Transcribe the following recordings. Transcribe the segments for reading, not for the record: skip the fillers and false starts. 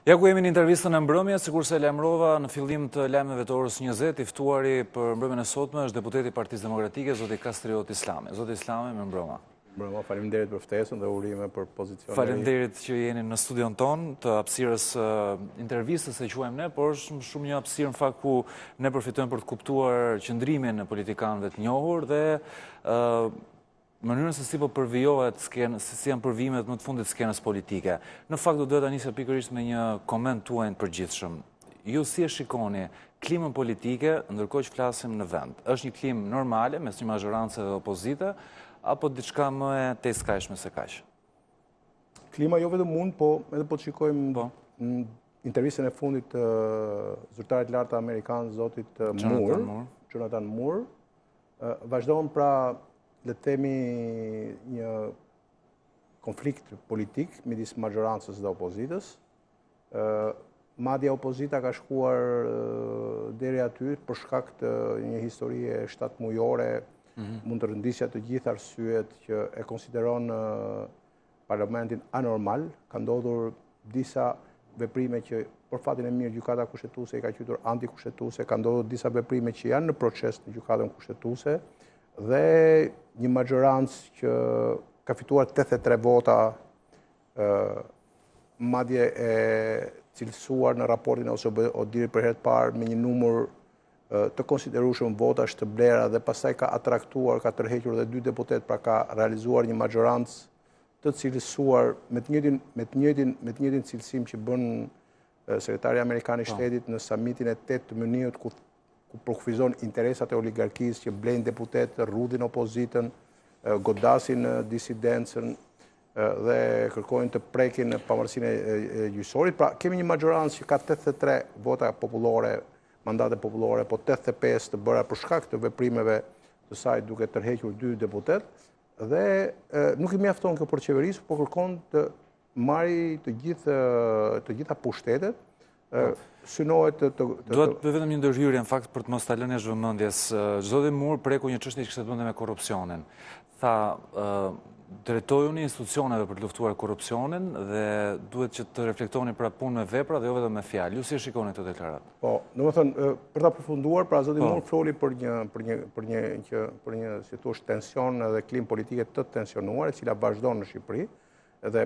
Ja ku jemi në intervistën e mbrëmjes, sikurse e lajmërova në fillim të lajmeve të orës 20, i ftuari për mbrëmjen e sotme është deputeti i Partisë Demokratike, zoti Kastrioti Islami. Zoti Islami, më mbrëma. Mbrëma, faleminderit për ftesën dhe urime për pozicionin. Faleminderit që jeni në studion ton të hapësirës intervistës e quajmë ne, por është shumë një hapësirë në fakt ku ne përfitojmë për të kuptuar qëndrimin e politikanëve të njohur dhe mënyrën se si po përvijohet skenës, si janë përvijimet më të fundit skenës politike. Në fakt do duhet ta nisja pikërisht me një koment tuaj të përgjithshëm. Ju si e shikoni klimën politike ndërkohë që flasim në vend? Është një klimë normale mes një majorancë dhe opozite apo diçka më e tejskajshme se kaq? Klima jo vetëm unë, po edhe po të shikojmë në intervistën e fundit të zyrtarit lartë amerikan zotit Jonathan Moore, vazhdon pra le të themi një konflikt politik midis majorancës dhe opozitës. Madje opozita ka shkuar deri aty për shkak të një historie 7 mujore, mund të rëndisja të gjithë arsyet që e konsideron parlamentin anormal. Ka ndodhur disa veprime që për fatin e mirë gjykata kushtetuese i ka quajtur antikushtetuese, ka ndodhur disa veprime që janë në proces në gjykatën kushtetuese dhe një majorancë që ka fituar 83 vota, madje e cilësuar në raportin ose ODIHR për herë të parë me një numër të konsiderueshëm votash të blera dhe pastaj ka atraktuar, ka tërhequr dhe 2 deputet, pra ka realizuar një majorancë të cilësuar me të njëjtin cilësim që bën sekretari amerikan i shtetit në samitin e 8 të Muniut ku përkufizon interesat e oligarkisë që blejnë deputet, rrudhin opozitën, godasin disidencën dhe kërkojnë të prekin pavarësinë e gjyqësorit. Pra, kemi një majorancë që ka 83 vota popullore, mandate popullore, po 85 të bëra për shkak të veprimeve të saj duke tërhequr 2 deputet, dhe nuk i mjafton kjo për qeverisë, po kërkon të marrë të gjitha pushtetet. Synohet Duhet vetëm një ndërhyrje në fakt për të mos ta lënë zhvendjes. Zoti Moore preku një çështje që kishte të bënte me korrupsionin. Tha, drejtojuni një institucioneve për të luftuar korrupsionin dhe duhet që të reflektoni pra punë me vepra dhe jo vetëm me fjalë. Ju si e shikoni këtë deklaratë? Po, domethënë për ta përfunduar, pra zoti Moore floli për një si thua tension dhe klimë politike të tensionuar, e cila vazhdon në Shqipëri, dhe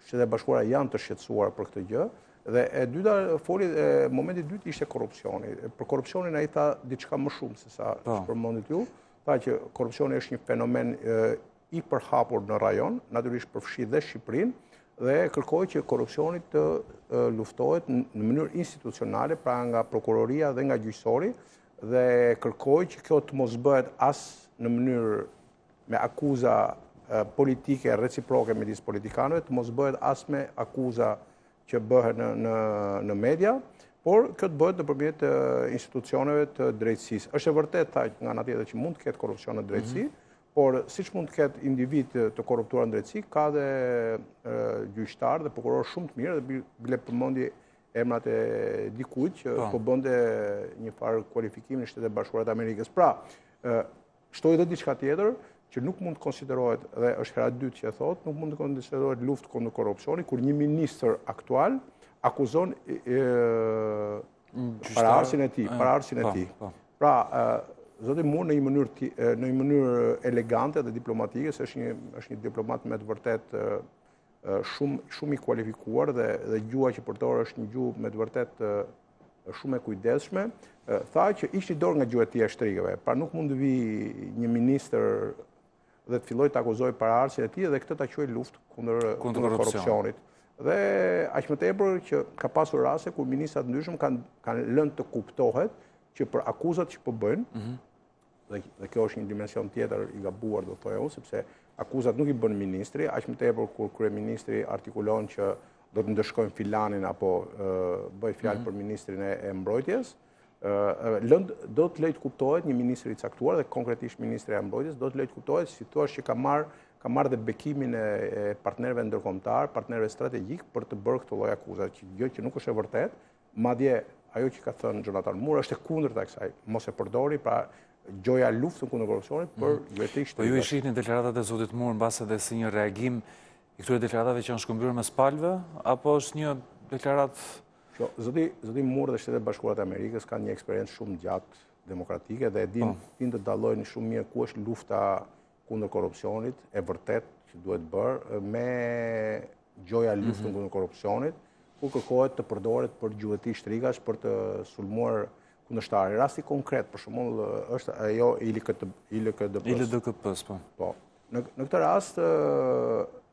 Shtetet e Bashkuara janë të shqetësuara për këtë gjë. Dhe e dyta foli, momenti i dytë ishte korrupsioni. Për korrupsionin ai tha diçka më shumë se sa përmendit ju. Tha që korrupsioni është një fenomen i përhapur në rajon, natyrisht përfshi dhe Shqipërinë, dhe kërkoi që korrupsioni të luftohet në mënyrë institucionale, pra nga prokuroria dhe nga gjyqësori, dhe kërkoi që kjo të mos bëhet as në mënyrë me akuza politike reciproke midis politikanëve, të mos bëhet as me akuza që bëhet në media, por kjo të bëhet nëpërmjet institucioneve të drejtësisë. Është e vërtetë tha nga ana tjetër që mund të ketë korrupsion në drejtësi, por siç mund të ketë individ të korruptuar në drejtësi, ka dhe gjyqtar dhe prokuror shumë të mirë, dhe bile përmendje emrat e dikujt që po bënte një farë kualifikimi në Shtetet e Bashkuara të Amerikës. Pra, shtoi edhe diçka tjetër që nuk mund të konsiderohet, dhe është hera dytë që e thotë, nuk mund të konsiderohet luftë kundër korrupsionit, kur një ministër aktual akuzon paraardhësin e tij. Pra, zoti Moore në një mënyrë elegante dhe diplomatike, se është një diplomat me të vërtet shumë i kualifikuar dhe gjuha që përdor është një gjuhë me të vërtet shumë e kujdesshme, tha që ishte dorë nga gjuha e tij e shtrigave. Pra nuk mund të vi një ministër dhe të filloj të akuzoj paraardhësin e tij dhe këtë ta quajë luftë kundër korrupsionit. Dhe aq më tepër që ka pasur raste kur ministrat ndryshëm kanë lënë të kuptohet që për akuzat që po bëjnë, dhe kjo është një dimension tjetër i gabuar, do thojë unë, sepse akuzat nuk i bën ministri, aq më tepër kur kryeministri artikulon që do të ndëshkojnë filanin apo bëj fjalë për ministrin e mbrojtjes, do të lejtë kuptohet një ministri i caktuar, dhe konkretisht ministri e mbrojtjes, do të lejtë kuptohet si thua që ka marrë dhe bekimin e partnerëve ndërkombëtar, partnerëve strategjik për të bërë këtë lloj akuza, që nuk është e vërtetë, madje ajo që ka thënë Jonathan Moore është e kundërta kësaj, mos e përdori, pra gjoja luftën kundër korrupsionit, por Po ju i shihni deklaratat e zotit Moore mbase edhe si një reagim i këtyre deklaratave që janë shkëmbyer mes palëve, apo është një deklarat... Zoti Murr dhe Shtetet Bashkuara të Amerikës kanë një eksperiencë shumë gjatë demokratike dhe din të dallojnë shumë mirë ku është lufta kundër korrupsionit, e vërtet që duhet bërë, me gjoja luftën kundër korrupsionit, ku kërkohet të përdoret për gjuhëti shtrigash për të sulmuar kundërshtarin. Rasti konkret, për shembull, është ajo ILDKP-s, po. Po. Në këtë rast,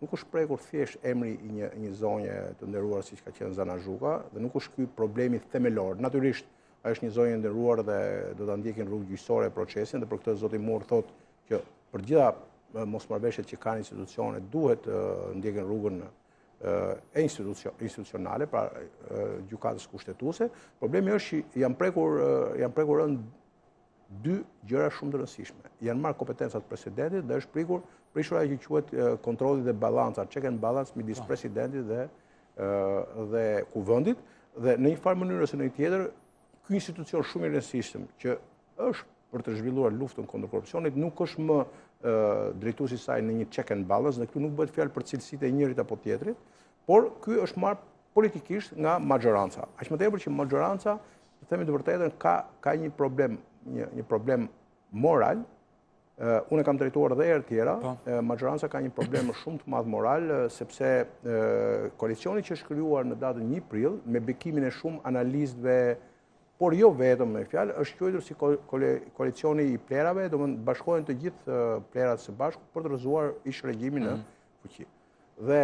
nuk është prekur thjesht emri i një zonje të nderuar siç ka qenë Zana Zhuka, dhe nuk është ky problemi themelor. Natyrisht, është një zonjë e nderuar dhe do ta ndjekin rrugë gjyqësore procesin, dhe për këtë zoti Murr thotë që për gjitha mosmarrveshjet që kanë institucionet duhet ndjekin rrugën institucionale, pra gjykatës kushtetuese. Problemi është që janë prekur dy gjëra shumë të rëndësishme. Janë marrë kompetencat presidentit dhe është prishur ajo që quhet kontrolli dhe balanca, check and balance midis presidentit dhe kuvendit, dhe në një farë mënyrë ose në një tjetër, ky institucion shumë i rëndësishëm që është për të zhvilluar luftën kundër korrupsionit nuk është më drejtuesi i saj në një check and balance, dhe këtu nuk bëhet fjalë për cilësitë e njërit apo tjetrit, por ky është marrë politikisht nga majoranca. Aq më tepër që majoranca, të themi të vërtetën, ka një problem moral. Unë kam drejtuar edhe herë tjera, majoranca ka një problem shumë të madh moral, sepse koalicioni që është krijuar në datën 1 prill, me bekimin e shumë analistëve, por jo vetëm me fjalë, është quajtur si koalicioni i plerave, domethënë bashkohen të gjithë plerat së bashku për të rrëzuar ish regjimin në fuqi. Dhe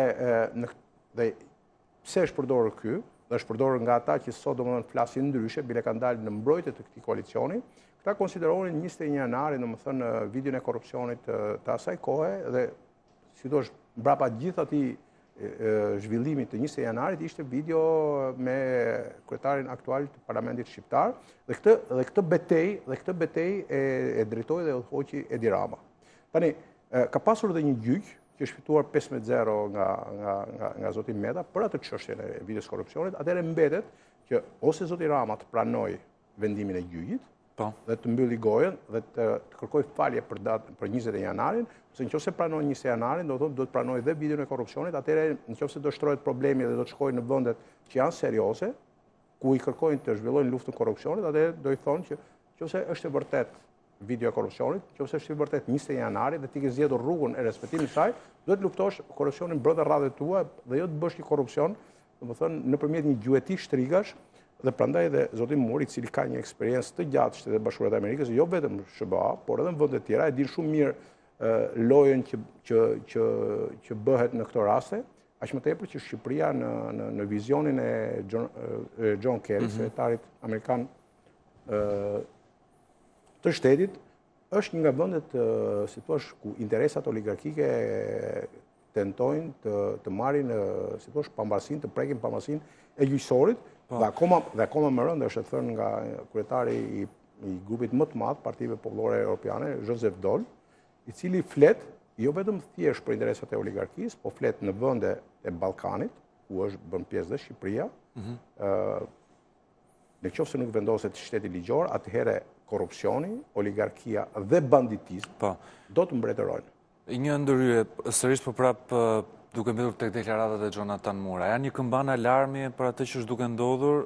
pse është përdorur ky? Dhe është përdorur nga ata që sot domethënë flasin ndryshe, bile kanë dalë në mbrojtje të këtij koalicioni. Këta konsideronin 21 janarin, domethënë videon e korrupsionit të asaj kohe, dhe sidosh mbrapa gjithë atij zhvillimit të 20 janarit ishte video me kryetarin aktual të Parlamentit Shqiptar, dhe këtë betejë e drejtoi dhe udhëhoqi Edi Rama. Tani ka pasur edhe një gjyq që është fituar 15-0 nga zoti Meta për atë çështjen e videos korrupsionit. Atëherë mbetet që ose zoti Rama të pranoj vendimin e gjyqit dhe të mbylli gojën dhe të kërkoj falje për 20 janarin, ose nëse pranon 20 janarin, do të pranoj dhe videon e korrupsionit. Atëherë nëse do shtrohet problemi dhe do të shkojnë në vendet që janë serioze, ku i kërkojnë të zhvillojnë luftën korrupsionit, atëherë do i thonë që nëse është e vërtet video e korrupsionit, nëse është e vërtet 20 janari dhe ti ke zgjedhur rrugën e respektimit të saj, duhet luftosh korrupsionin brenda rradhave tua dhe jo të bësh një korrupsion, domethënë nëpërmjet një gjueti shtrigash. Dhe prandaj dhe zoti Murr, i cili ka një eksperiencë të gjatë Shtetet Bashkuara të Amerikës, jo vetëm SBA, por edhe në vende të tjera, e din shumë mirë lojën që bëhet në këto raste, aq më tepër që Shqipëria në vizionin e John Kerry, sekretarit amerikan të shtetit, është një nga vendet, si thua, ku interesat oligarkike tentojnë të marrin, si thua, pambarsinë, të prekin pambarsinë e gjyqësorit. Dhe akoma më rëndë është thënë nga kryetari i grupit më të madh Partive Popullore Europiane, Joseph Daul, i cili flet jo vetëm thjesht për interesat e oligarkisë, po flet në vende e Ballkanit, ku është bën pjesë dhe Shqipëria. Nëse nuk vendoset shteti ligjor, atëherë korrupsioni, oligarkia dhe banditizmi do të mbretërojnë. Një ndërhyrje, sërish po prapë duke mbetur tek deklaratat e Jonathan Murra, janë një këmban alarmi për atë që është duke ndodhur,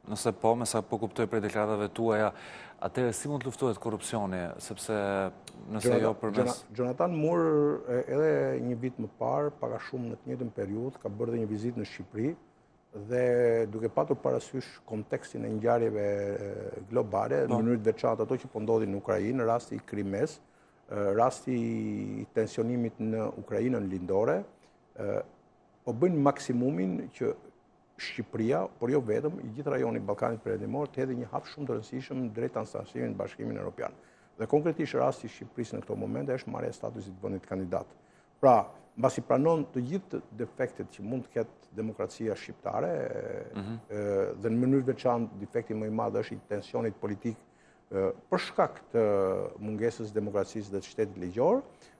nëse po, me sa po kuptoj për deklaratave tuaja, atëherë si mund të luftohet korrupsioni, sepse nëse jo përmes... Jonathan Murr edhe një vit më parë, pak a shumë në të njëjtën periudhë, ka bërë dhe një vizitë në Shqipëri, dhe duke patur parasysh kontekstin e ngjarjeve globale, në mënyrë të veçantë ato që po ndodhin në Ukrainë, rasti i Krimes, rasti i tensionimit në Ukrainën lindore, po bëjnë maksimumin që Shqipëria, por jo vetëm, i gjithë rajoni Ballkanit Perëndimor të hedhë një hap shumë të rëndësishëm drejt anëtarësimit në Bashkimin Evropian. Dhe konkretisht rasti i Shqipërisë në këto momente është marrja e statusit të vendit kandidat. Pra, mbasi pranon të gjithë defektet që mund të ketë demokracia shqiptare, dhe në mënyrë veçantë defekti më i madh është i tensionit politik për shkak të mungesës demokracisë dhe të shtetit ligjor,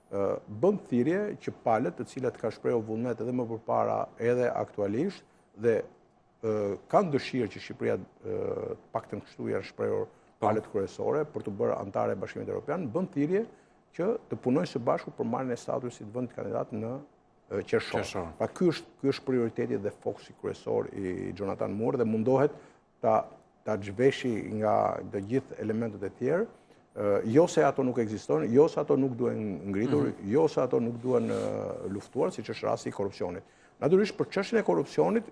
bën thirrje që palët, të cilat ka shprehur vullnet edhe më përpara edhe aktualisht, dhe kanë dëshirë që Shqipëria, paktën kështu janë shprehur palët kryesore, për të bërë anëtare e Bashkimit Evropian, bën thirrje që të punojnë së bashku për marrjen e statusit vendit kandidat në qershor. Pra ky është prioriteti dhe fokusi kryesor i Jonathan Moore dhe mundohet ta zhveshi nga të gjithë elementet e tjerë, jo se ato nuk ekzistojnë, jo se ato nuk duhen ngritur, jo se ato nuk duhen luftuar, siç është rasti i korrupsionit. Natyrisht për çështjen e korrupsionit,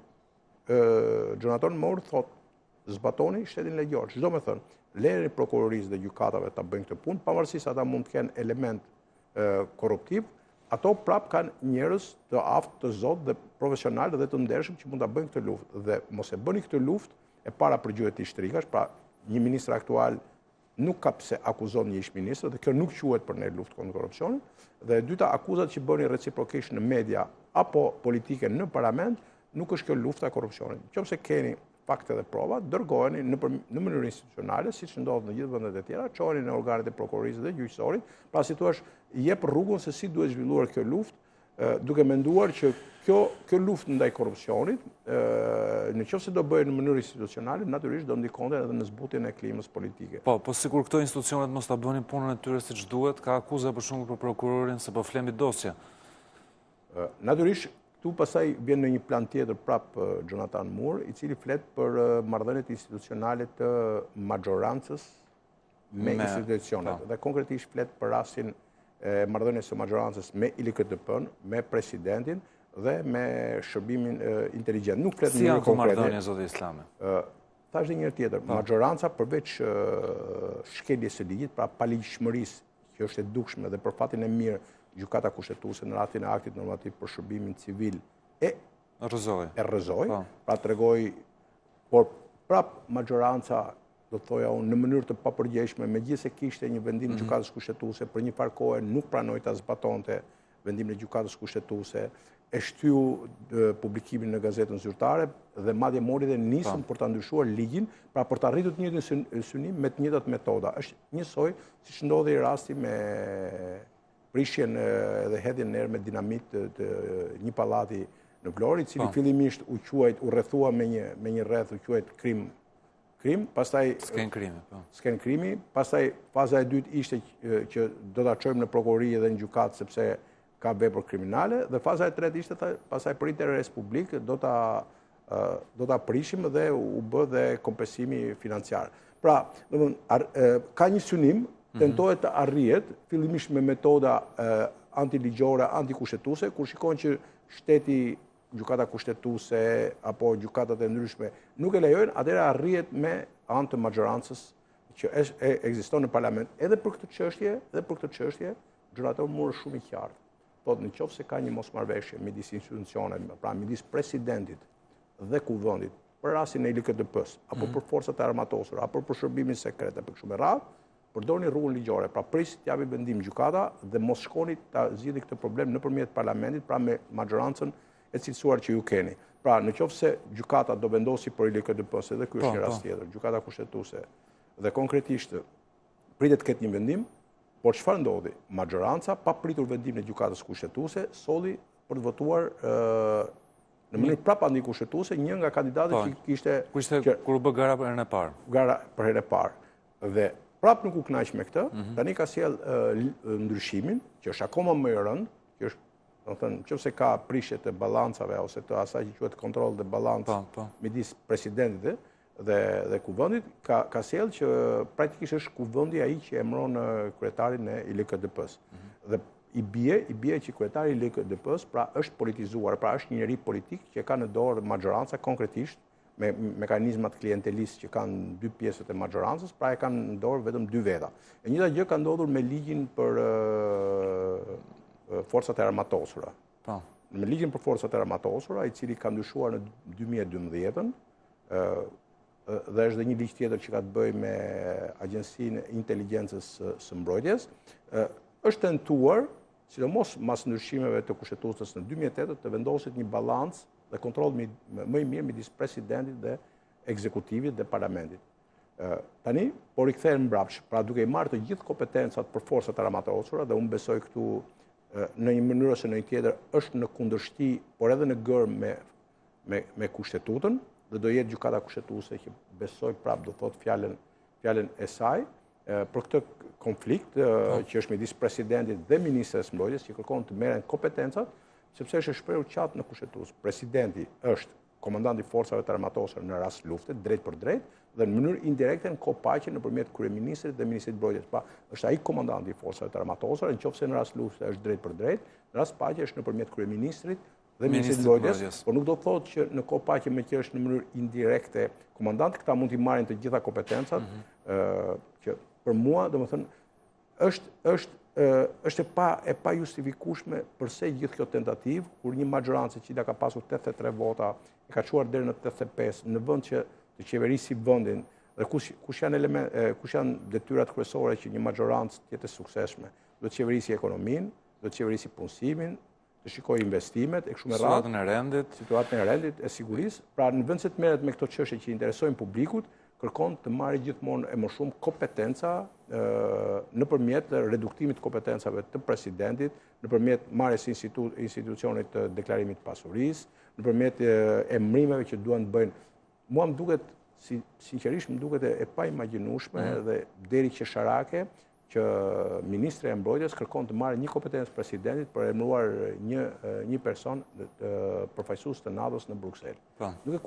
Jonathan Moore thotë zbatoni shtetin ligjor. Çdo më thënë, lejeni prokurorisë dhe gjykatave ta bëjnë këtë punë, pavarësisht se ata mund të kenë element korruptiv, ato prap kanë njerëz të aftë, të zotë dhe profesional dhe të ndershëm që mund ta bëjnë këtë luftë. Dhe mos e bëni këtë luftë e para për gjuhët i shtrikash, pra një ministër aktual nuk ka pse akuzon një ish-ministër dhe kjo nuk quhet për ne luftë kundër korrupsionit. Dhe e dyta, akuzat që bëni reciprokisht në media apo politike në parlament, nuk është kjo lufta e korrupsionit. Nëse keni fakte dhe prova, dërgojeni në mënyrë institucionale, siç ndodh në gjithë vendet e tjera, çojeni në organet e prokurorisë dhe gjyqësorit, pra si thua, jep rrugën se si duhet zhvilluar kjo luftë, duke menduar që kjo luftë ndaj korrupsionit, nëse do bëhet në mënyrë institucionale, natyrisht do ndikonte edhe në zbutjen e klimës politike. Po sikur këto institucionet mos ta bënin punën e tyre siç duhet, ka akuza për shembull për prokurorin se po flemit dosje. Natyrisht tu pasaj vjen në një plan tjetër prap Jonathan Moore, i cili flet për marrëdhëniet institucionale të majorancës me institucionet. Dhe konkretisht flet për rastin e marrëdhënies së majorancës me ILKDP-n, me presidentin dhe me shërbimin inteligjent. Nuk flet në mënyrë konkrete. Si janë marrëdhënie zotë Islame? Thash edhe një herë tjetër, majoranca përveç shkeljes së ligjit, pra paligjshmërisë që është e dukshme dhe për fatin e mirë gjykata kushtetuese në rastin e aktit normativ për shërbimin civil e rrëzoi, pra tregoi, por prap majoranca, do të thoja unë, në mënyrë të papërgjeshme, megjithëse kishte një vendim gjykatës kushtetuese, për një farë kohe nuk pranoi ta zbatonte vendimin e gjykatës kushtetuese, e shtyu publikimin në gazetën zyrtare dhe madje mori dhe nisën për ta ndryshuar ligjin, pra për të arritur të njëjtin synim me të njëjtat metoda. Është njësoj siç ndodhi rasti me prishjen dhe hedhjen në erë me dinamit të një pallati në Vlorë, i cili fillimisht u rrethua me një rreth u quajt krim, pastaj sken krimi, pastaj faza e dytë ishte që do ta çojmë në prokurori dhe në gjykatë sepse ka vepër kriminale, dhe faza e tretë ishte pastaj për interes publik do ta prishim dhe u bë dhe kompensimi financiar. Pra, ka një synim, tentohet të arrihet fillimisht me metoda antiligjore, antikushtetuese, kur shikojnë që shteti, gjykata kushtetuese apo gjykatat e ndryshme nuk e lejojnë, atëherë arrihet me anë të majorancës që ekziston në parlament. Edhe për këtë çështje, Jonathan Moore shumë i qartë. Thotë nëse ka një mosmarrveshje midis institucioneve, pra midis presidentit dhe kuvendit, për rastin e ILKDP-s, apo për forcat e armatosura, apo për shërbimin sekret, apo kështu me radhë, përdorni rrugën ligjore, pra prisni të japi vendim gjykata dhe mos shkoni ta zgjidhni këtë problem nëpërmjet parlamentit, pra me majorancën e cilësuar që ju keni. Pra, nëse gjykata do vendosi për ILKDP-s, edhe ky është një rast tjetër, gjykata kushtetuese dhe konkretisht pritet të ketë një vendim, por çfarë ndodhi? Majoranca, pa pritur vendimin e gjykatës kushtetuese, solli për të votuar në mënyrë prapë antikushtetuese një nga kandidatët që kishte kur u bë gara për herën e parë. Gara për herën e parë. Dhe prapë nuk u kënaq me këtë, tani ka sjell ndryshimin, që është akoma më i rënd, që është, do të thënë, nëse ka prishje të ballancave ose të asaj që quhet kontroll dhe ballancë midis presidentit dhe kuvendit, ka sjell që praktikisht është kuvendi ai që emëron kryetarin e ILKDP-s. Dhe i bie që kryetari i ILKDP-s pra është politizuar, pra është një njerëz politik që ka në dorë majoranca konkretisht me mekanizmat klientelistë që kanë dy pjesët e majorancës, pra e kanë në dorë vetëm dy veta. E njëjta gjë ka ndodhur me ligjin për forcat e armatosura. Me ligjin për forcat e armatosura, i cili ka ndryshuar në 2012-ën, dhe është dhe një ligj tjetër që ka të bëjë me Agjencinë e Inteligjencës së Mbrojtjes, është tentuar, sidomos mas ndryshimeve të kushtetuesës në 2008, të vendoset një balancë dhe kontroll më i mirë midis presidentit dhe ekzekutivit dhe parlamentit. Tani, por i kthehen mbrapsht, pra duke i marrë të gjithë kompetencat për forcat armatosura, dhe unë besoj këtu në një mënyrë ose në një tjetër është në kundërshti, por edhe në gërmë me kushtetutën, dhe do jetë gjykata kushtetuese që besoj prapë do thotë fjalën e saj për këtë konflikt që është midis presidentit dhe ministres mbrojtjes që kërkon të merren kompetencat sepse është shprehur qartë në kushtetues. Presidenti është komandanti i forcave të armatosura në rast lufte, drejt për drejt, dhe në mënyrë indirekte në kohë paqe nëpërmjet kryeministrit dhe ministrit mbrojtjes. Pra, është ai komandanti i forcave të armatosura, nëse në rast lufte është drejt për drejt, në rast paqe është nëpërmjet kryeministrit dhe ministrit mbrojtjes, por nuk do të thotë që në kohë paqe me që është në mënyrë indirekte komandanti, këta mund t'i marrin të gjitha kompetencat, që për mua, domethënë, është e pa justifikueshme përse gjithë kjo tentativë, kur një maxhorancë që ka pasur 83 vota, e ka çuar deri në 85 në vend që të qeverisi vendin, dhe kush janë detyrat kryesore që një maxhorancë të jetë e suksesshme. Do të qeverisi ekonominë, do të qeverisi punësimin, të shikojë investimet e kështu me radhë, situatën e rendit, e sigurisë. Pra në vend se të merret me këto çështje që interesojnë publikut, kërkon të marrë gjithmonë e më shumë kompetenca nëpërmjet reduktimit të kompetencave të presidentit, nëpërmjet marrjes së institucionit të deklarimit të pasurisë, nëpërmjet emërimeve që duan të bëjnë. Mua më duket, sinqerisht më duket e pa imagjinueshme dhe deri qesharake që Ministri i Mbrojtjes kërkon të marrë një kompetencë presidentit për emëruar një person përfaqësues të NATO-s në Bruksel. Nuk e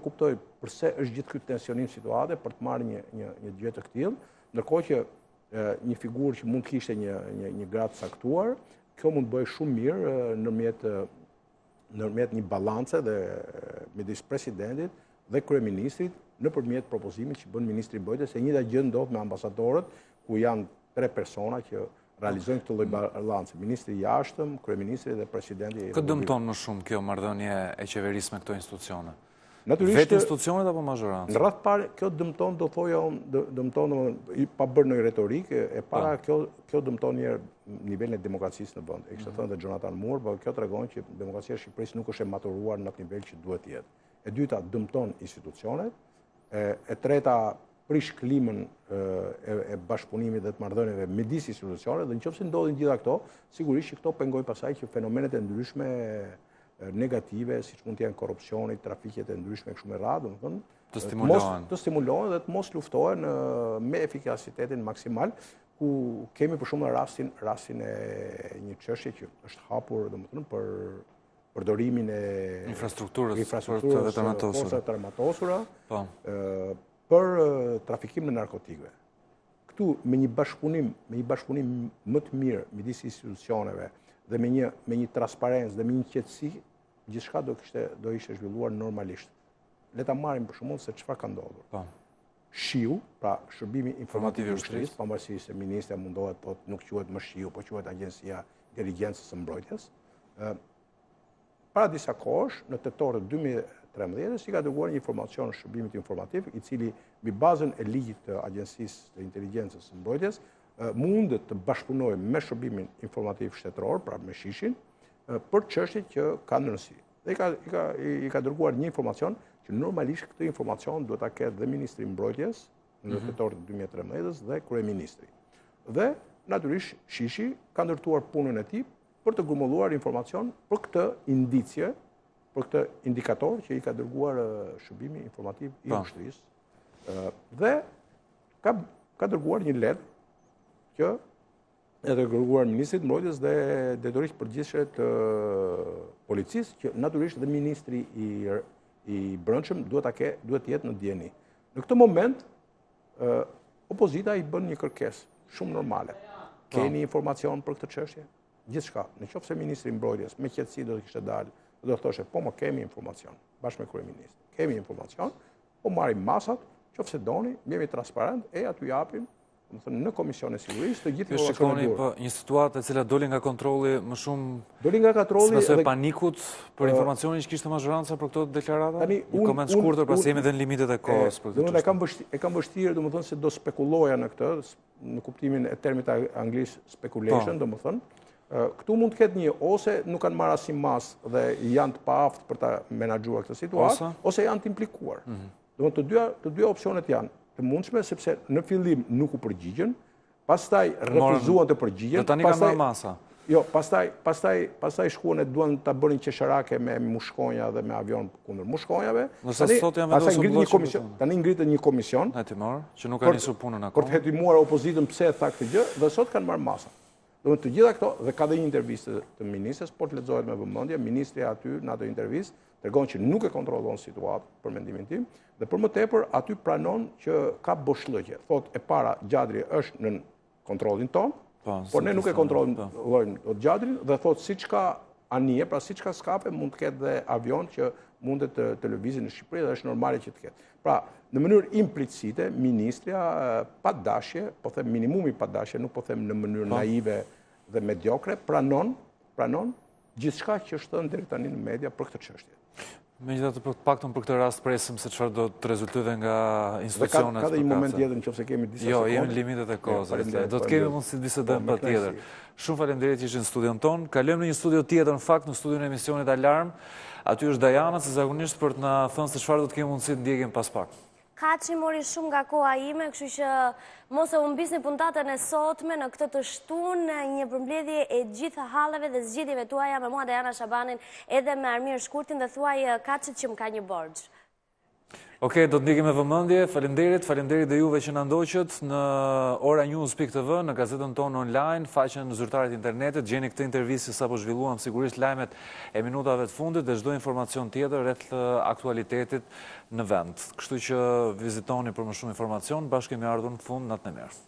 kuptoj pse është gjithë ky tensionim situate për të marrë një gjë të tillë, ndërkohë që një figurë që mund të kishte një gradë caktuar, kjo mund të bëjë shumë mirë nëpërmjet një ballance dhe midis presidentit dhe kryeministrit nëpërmjet propozimit që bën Ministri i Mbrojtjes. E njëjta gjë ndodh me ambasadorët, ku janë 3 persona që realizojnë këtë lloj ballance, ministri i jashtëm, kryeministri dhe presidenti. Këtë dëmton më shumë kjo marrëdhënie e qeverisë me këto institucione? Natyrisht, vetë institucionet apo maxhorancë? Në radh parë, kjo dëmton, do thoja unë, dëmton pa bërë ndonjë retorikë, e para kjo dëmton një nivelin e demokracisë në vend. E kishte thënë dhe Jonathan Moore, por kjo tregon që demokracia e Shqipërisë nuk është e maturuar në atë nivel që duhet të jetë. E dyta, dëmton institucionet. E treta, prish klimën e bashkëpunimit dhe të marrëdhënieve midis institucioneve, dhe nëse ndodhin gjitha këto, sigurisht që këto pengojnë pasaj që fenomenet e ndryshme negative, siç mund të jenë korrupsioni, trafiqet e ndryshme kështu me radhë, të stimulohen dhe të mos luftohen me efikasitetin maksimal, ku kemi për shumë rastin e një çështje që është hapur, domethënë, për përdorimin e infrastrukturës forcave të armatosura për trafikim në narkotikëve. Këtu me një bashkëpunim më të mirë midis institucioneve dhe me një transparencë dhe me një qetësi, gjithçka do ishte zhvilluar normalisht. Le ta marrim për shembull se çfarë ka ndodhur. SHIU, pra Shërbimi Informativ i Ushtrisë, pavarësisht se ministri mundohet, po nuk quhet më SHIU, po quhet Agjencia e Inteligjencës së Mbrojtjes. Para disa kohësh, në tetor të 2013, i ka dërguar një informacion Shërbimit Informativ, i cili mbi bazën e ligjit të Agjencisë të Inteligjencës së Mbrojtjes mundet të bashkëpunojë me Shërbimin Informativ Shtetëror, pra me SHIShin, për çështjet që kanë rëndësi. Dhe i ka dërguar një informacion që normalisht këtë informacion duhet ta ketë dhe Ministri i Mbrojtjes në tetor të 2013 dhe kryeministri. Dhe natyrisht SHIShi ka ndërtuar punën e tij për të grumbulluar informacion për këtë indicie, për këtë indikator që i ka dërguar Shërbimi Informativ i Ushtrisë. Dhe ka dërguar një letër që e dërguar Ministrit Mbrojtjes dhe Drejtorisë Përgjithshme të Policisë, që natyrisht dhe Ministri i Brendshëm duhet të jetë në dieni. Në këtë moment, opozita i bën një kërkesë shumë normale. Keni informacion për këtë çështje? Gjithçka. Nëse Ministri i Mbrojtjes me qetësi do të kishte dalë, do të thoshte, po më kemi informacion, bashkë me kryeministin. Kemi informacion, po marrim masat, nëse doni, jemi transparent, e aty japim në Komision e Sigurisë të gjithë informacionet e durë. Një situatë e cila doli nga kontrolli më shumë doli nga kontrolli dhe panikut për informacionin që kishte maxhoranca për këto deklarata? Një koment shkurtër, pasi jemi dhe në limitet e kohës për këtë çështje. E kam vështirë, domethënë, se do spekuloja në këtë, në kuptimin e termit anglisht speculation, domethënë. Këtu mund të ketë një, ose nuk kanë marrë asnjë mas dhe janë të paaftë për ta menaxhuar këtë situatë, ose janë të implikuar. Domethënë, të dy opsionet janë të mundshme, sepse në fillim nuk u përgjigjen, pastaj refuzuan të përgjigjen. Do tani kanë marrë masa. Jo, pastaj shkuan e duan ta bënin qesharake me mushkonja dhe me avion kundër mushkonjave. Nëse sot janë vendosur blloqin. Tani ngritet një komision hetimor që nuk ka nisur punën akoma. Për të hetimuar opozitën pse tha këtë gjë, dhe sot kanë marrë masa. Do të gjitha këto, dhe ka dhe një intervistë të ministres, por të lexohet me vëmendje, ministri aty në atë intervistë tregon që nuk e kontrollon situatën për mendimin tim, dhe për më tepër aty pranon që ka boshllëqje. Thotë e para, Gjadri është në kontrollin ton, por ne nuk e kontrollojmë Gjadrin, dhe thotë siç ka anije, pra siç ka skape, mund të ketë dhe avion që mundet të lëvizin në Shqipëri dhe është normale që të ketë. Pra, në mënyrë implicite, ministria pa dashje, po them minimumi pa dashje, nuk po them në mënyrë naive dhe mediokre, pranon gjithçka që është thënë deri tani në media për këtë çështje. Megjithatë, për paktën për këtë rast presim se çfarë do të rezultojë nga institucionet. Ka dhe një moment tjetër nëse kemi disa sekonda. Jo, jemi limitet e kohës. Do të kemi mundësi të bisedojmë patjetër. Shumë faleminderit që ishin në studion ton. Kalojmë në një studio tjetër, në fakt në studion e emisionit Alarm. Aty është Dajana, se zakonisht për të na thënë se çfarë do të kemi mundësi të ndjekim pas pak. Ka që mori shumë nga koha ime, kështu që mos e humbisni puntatën e sotme në këtë të shtunë, një përmbledhje e gjitha halleve dhe zgjedhjeve tuaja me mua Dajana Shabanin edhe me Armir Shkurtin dhe thuaj Kaçit që më ka një borxh. Okej, do të ndjekim me vëmendje. Faleminderit dhe juve që na ndoqët në oranews.tv, në gazetën tonë online, faqen zyrtarët internetit. Gjeni këtë intervistë që sapo zhvilluam, sigurisht lajmet e minutave të fundit dhe çdo informacion tjetër rreth aktualitetit në vend. Kështu që vizitoni për më shumë informacion. Bashkë kemi ardhur në fund, natën e mirë.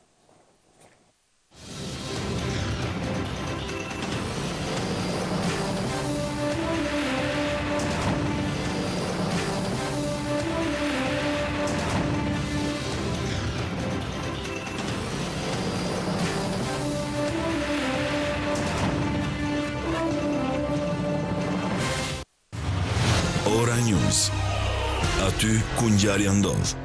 Ora News. Aty ku ngjarja ndodh.